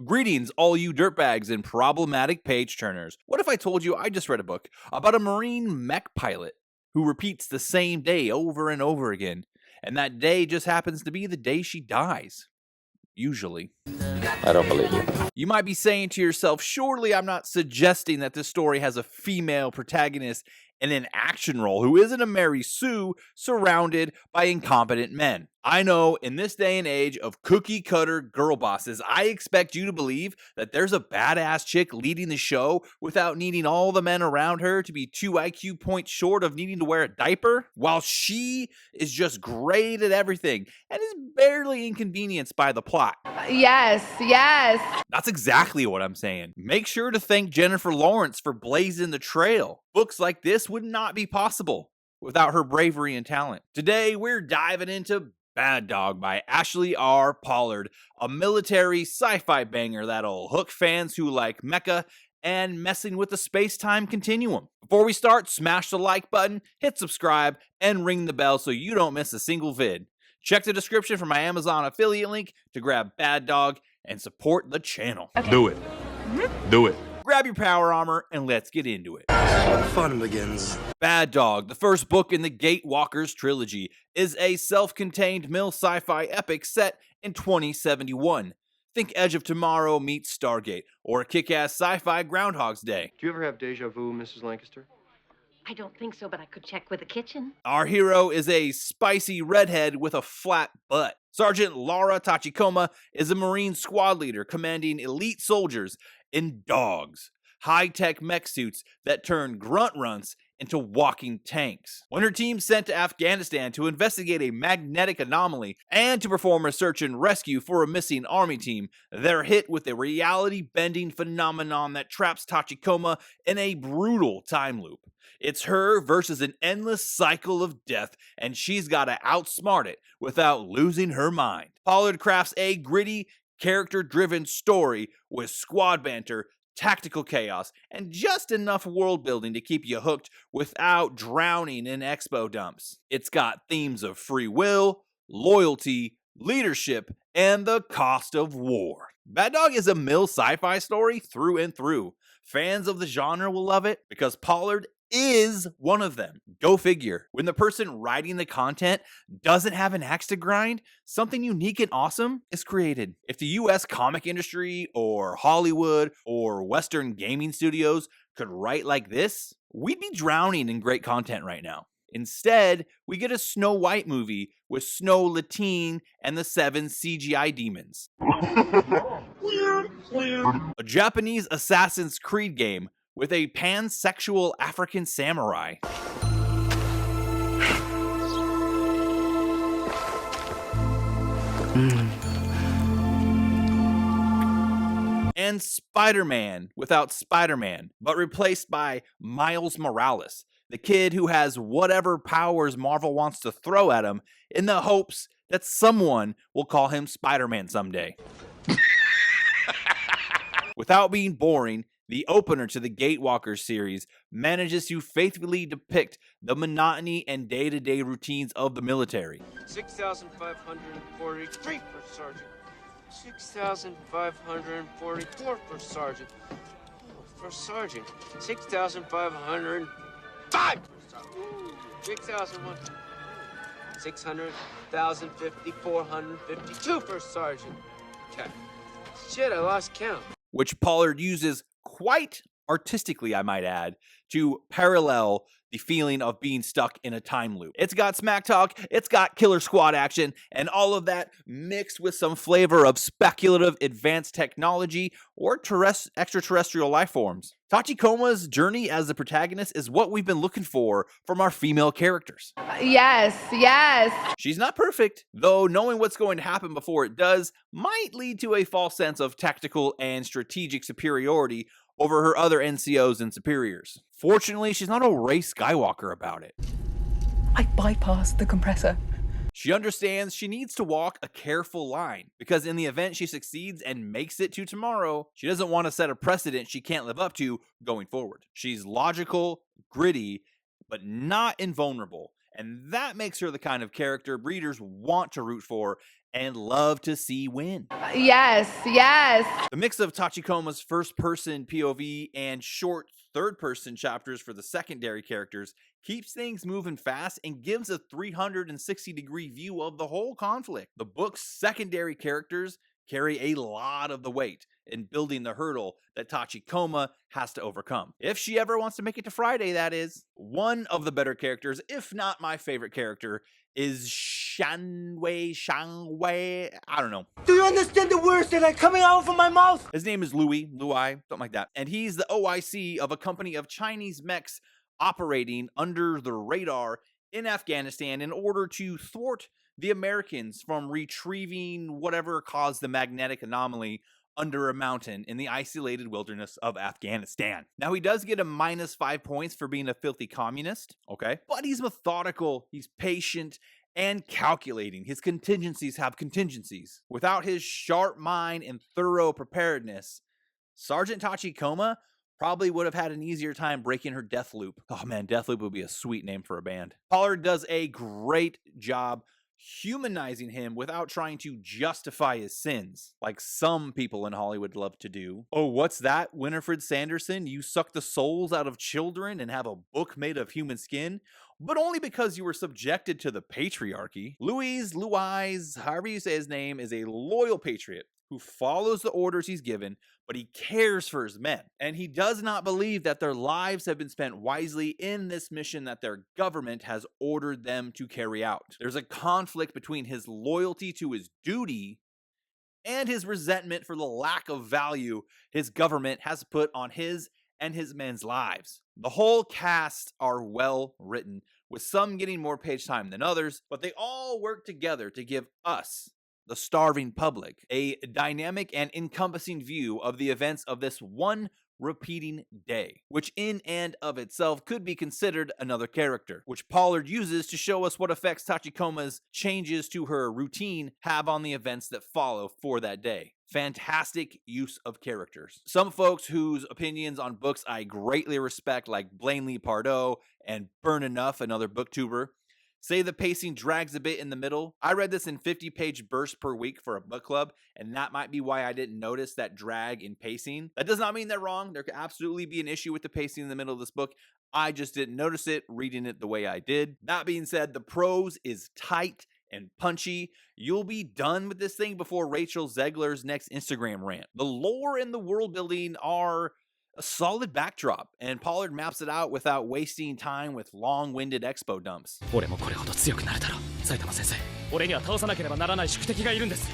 Greetings, all you dirtbags and problematic page turners. What if I told you I just read a book about a Marine mech pilot who repeats the same day over and over again, and that day just happens to be the day she dies? Usually. I don't believe you. You might be saying to yourself, surely I'm not suggesting that this story has a female protagonist in an action role who isn't a Mary Sue surrounded by incompetent men. I know, in this day and age of cookie cutter girl bosses, I expect you to believe that there's a badass chick leading the show without needing all the men around her to be 2 IQ points short of needing to wear a diaper, while she is just great at everything and is barely inconvenienced by the plot. Yes. That's exactly what I'm saying. Make sure to thank Jennifer Lawrence for blazing the trail. Books like this would not be possible without her bravery and talent. Today, we're diving into Bad Dog by Ashley R. Pollard, a military sci-fi banger that'll hook fans who like mecha and messing with the space-time continuum. Before we start, smash the like button, hit subscribe, and ring the bell so you don't miss a single vid. Check the description for my Amazon affiliate link to grab Bad Dog and support the channel. Okay. Do it. Do it. Grab your power armor and let's get into it. Fun begins. Bad Dog, the first book in the Gatewalkers trilogy, is a self-contained mill sci-fi epic set in 2071. Think Edge of Tomorrow meets Stargate, or a kick-ass sci-fi Groundhog's Day. Do you ever have deja vu, Mrs. Lancaster? I don't think so, but I could check with the kitchen. Our hero is a spicy redhead with a flat butt. Sergeant Laura Tachikoma is a Marine squad leader commanding elite soldiers in dogs, high-tech mech suits that turn grunt runts into walking tanks. When her team's sent to Afghanistan to investigate a magnetic anomaly and to perform a search and rescue for a missing army team, they're hit with a reality-bending phenomenon that traps Tachikoma in a brutal time loop. It's her versus an endless cycle of death, and she's gotta outsmart it without losing her mind. Pollard crafts a gritty, character-driven story with squad banter, tactical chaos, and just enough world building to keep you hooked without drowning in expo dumps. It's got themes of free will, loyalty, leadership, and the cost of war. Bad Dog is a mill sci-fi story through and through. Fans of the genre will love it because Pollard is one of them. Go figure. When the person writing the content doesn't have an axe to grind, something unique and awesome is created. If the US comic industry or Hollywood or Western gaming studios could write like this, we'd be drowning in great content right now. Instead, we get a Snow White movie with Snow Latine and the 7 CGI demons. A Japanese Assassin's Creed game with a pansexual African samurai. And Spider-Man without Spider-Man, but replaced by Miles Morales, the kid who has whatever powers Marvel wants to throw at him in the hopes that someone will call him Spider-Man someday. Without being boring, the opener to the Gatewalkers series manages to faithfully depict the monotony and day-to-day routines of the military. 6,543 per sergeant. 6,544 per sergeant. For sergeant. 6,505 per sergeant. 6,001. 600,050,452 per sergeant. Okay. Shit, I lost count. Which Pollard uses quite artistically, I might add, to parallel the feeling of being stuck in a time loop. It's got smack talk, it's got killer squad action, and all of that mixed with some flavor of speculative advanced technology or extraterrestrial life forms. Tachikoma's journey as the protagonist is what we've been looking for from our female characters. Yes. She's not perfect, though knowing what's going to happen before it does might lead to a false sense of tactical and strategic superiority over her other NCOs and superiors. Fortunately, she's not a Rey Skywalker about it. I bypassed the compressor. She understands she needs to walk a careful line, because in the event she succeeds and makes it to tomorrow, she doesn't want to set a precedent she can't live up to going forward. She's logical, gritty, but not invulnerable, and that makes her the kind of character readers want to root for and love to see win. Yes, yes. The mix of Tachikoma's first-person POV and short third-person chapters for the secondary characters keeps things moving fast and gives a 360-degree view of the whole conflict. The book's secondary characters carry a lot of the weight in building the hurdle that Tachikoma has to overcome. If she ever wants to make it to Friday, that is. One of the better characters, if not my favorite character, is Shangwei, I don't know. Do you understand the words that are coming out from my mouth? His name is Louis, something like that. And he's the OIC of a company of Chinese mechs operating under the radar in Afghanistan in order to thwart the Americans from retrieving whatever caused the magnetic anomaly under a mountain in the isolated wilderness of Afghanistan. Now, he does get a -5 points for being a filthy communist, okay? But he's methodical, he's patient, and calculating. His contingencies have contingencies. Without his sharp mind and thorough preparedness, Sergeant Tachikoma probably would have had an easier time breaking her death loop. Oh man, death loop would be a sweet name for a band. Pollard does a great job humanizing him without trying to justify his sins, like some people in Hollywood love to do. Oh, what's that, Winifred Sanderson? You suck the souls out of children and have a book made of human skin? But only because you were subjected to the patriarchy. Louis, however you say his name, is a loyal patriot who follows the orders he's given, but he cares for his men. And he does not believe that their lives have been spent wisely in this mission that their government has ordered them to carry out. There's a conflict between his loyalty to his duty and his resentment for the lack of value his government has put on his and his men's lives. The whole cast are well written, with some getting more page time than others, but they all work together to give us, the starving public, a dynamic and encompassing view of the events of this one repeating day, which in and of itself could be considered another character, which Pollard uses to show us what effects Tachikoma's changes to her routine have on the events that follow for that day. Fantastic use of characters. Some folks whose opinions on books I greatly respect, like Blanley Pardoe and Burn Enough, another booktuber, say the pacing drags a bit in the middle. I read this in 50-page bursts per week for a book club, and that might be why I didn't notice that drag in pacing. That does not mean they're wrong. There could absolutely be an issue with the pacing in the middle of this book. I just didn't notice it reading it the way I did. That being said, the prose is tight and punchy. You'll be done with this thing before Rachel Zegler's next Instagram rant. The lore and the world building are a solid backdrop, and Pollard maps it out without wasting time with long-winded expo dumps. 俺もこれほど強くなれたら、埼玉先生、俺には倒さなければならない宿敵がいるんです。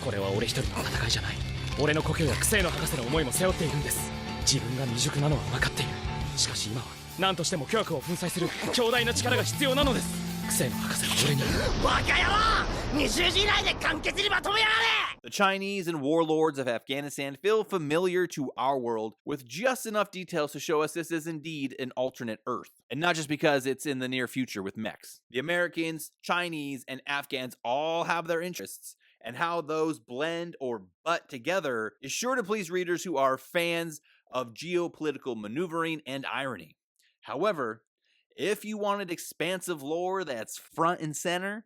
これは俺一人の戦いじゃない。俺の故郷や癖の博士の思いも背負っているんです。自分が未熟なのは分かっている。しかし今は何としても巨悪を粉砕する強大な力が必要なのです。癖の博士は俺に。バカ野郎！20時以内で完結にまとめやがれ！ The Chinese and warlords of Afghanistan feel familiar to our world, with just enough details to show us this is indeed an alternate Earth. And not just because it's in the near future with mechs. The Americans, Chinese, and Afghans all have their interests, and how those blend or butt together is sure to please readers who are fans of geopolitical maneuvering and irony. However, if you wanted expansive lore that's front and center,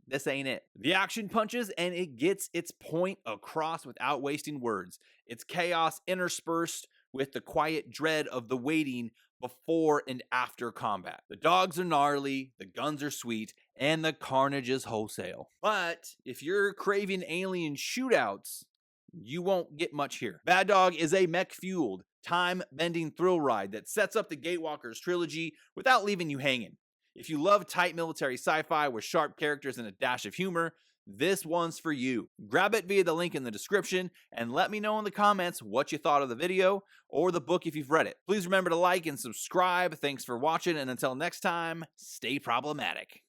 this ain't it. The action punches and it gets its point across without wasting words. It's chaos interspersed with the quiet dread of the waiting before and after combat. The dogs are gnarly, the guns are sweet, and the carnage is wholesale. But if you're craving alien shootouts, you won't get much here. Bad Dog is a mech-fueled, time-bending thrill ride that sets up the Gatewalkers trilogy without leaving you hanging. If you love tight military sci-fi with sharp characters and a dash of humor, this one's for you. Grab it via the link in the description and let me know in the comments what you thought of the video or the book if you've read it. Please remember to like and subscribe. Thanks for watching, and until next time, stay problematic.